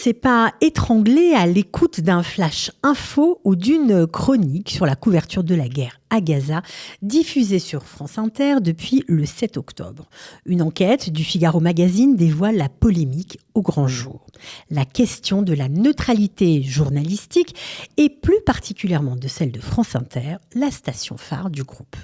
s'est pas étranglé à l'écoute d'un flash info ou d'une chronique sur la couverture de la guerre à Gaza, diffusée sur France Inter depuis le 7 octobre. Une enquête du Figaro Magazine dévoile la polémique au grand jour. La question de la neutralité journalistique et plus particulièrement de celle de France Inter, la station phare du groupe.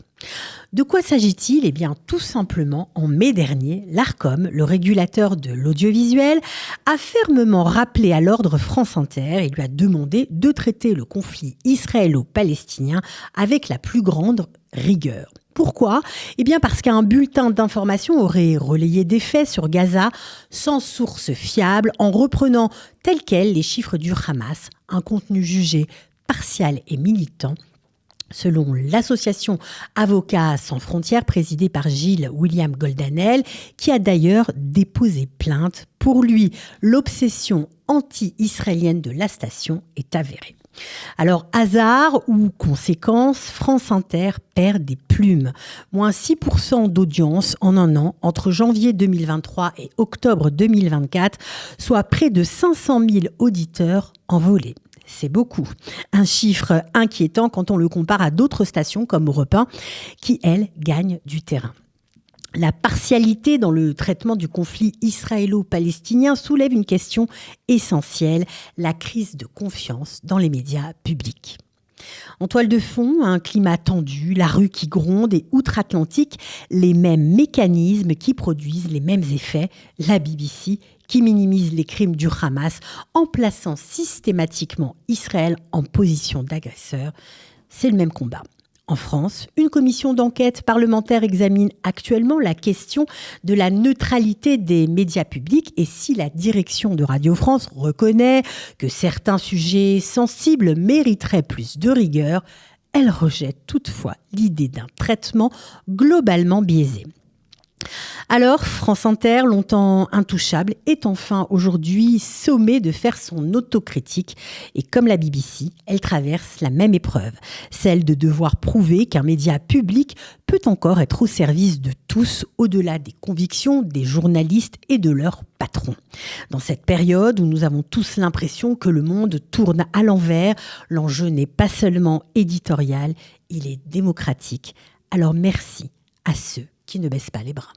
De quoi s'agit-il ? Eh bien, tout simplement, en mai dernier, l'Arcom, le régulateur de l'audiovisuel, a fermement rappelé à l'ordre France Inter et lui a demandé de traiter le conflit israélo-palestinien avec la plus grande rigueur. Pourquoi ? Eh bien parce qu'un bulletin d'information aurait relayé des faits sur Gaza sans source fiable en reprenant tels quels les chiffres du Hamas, un contenu jugé partial et militant. Selon l'association Avocats sans frontières, présidée par Gilles William Goldanel, qui a d'ailleurs déposé plainte. Pour lui, l'obsession anti-israélienne de la station est avérée. Alors, hasard ou conséquence, France Inter perd des plumes. Moins 6% d'audience en un an entre janvier 2023 et octobre 2024, soit près de 500 000 auditeurs envolés. C'est beaucoup. Un chiffre inquiétant quand on le compare à d'autres stations comme Europe 1 qui, elles, gagnent du terrain. La partialité dans le traitement du conflit israélo-palestinien soulève une question essentielle, la crise de confiance dans les médias publics. En toile de fond, un climat tendu, la rue qui gronde et outre-Atlantique, les mêmes mécanismes qui produisent les mêmes effets, la BBC qui minimise les crimes du Hamas en plaçant systématiquement Israël en position d'agresseur. C'est le même combat. En France, une commission d'enquête parlementaire examine actuellement la question de la neutralité des médias publics et si la direction de Radio France reconnaît que certains sujets sensibles mériteraient plus de rigueur, elle rejette toutefois l'idée d'un traitement globalement biaisé. Alors, France Inter, longtemps intouchable, est enfin aujourd'hui sommée de faire son autocritique. Et comme la BBC, elle traverse la même épreuve, celle de devoir prouver qu'un média public peut encore être au service de tous, au-delà des convictions des journalistes et de leurs patrons. Dans cette période où nous avons tous l'impression que le monde tourne à l'envers, l'enjeu n'est pas seulement éditorial, il est démocratique. Alors merci à ceux qui ne baissent pas les bras.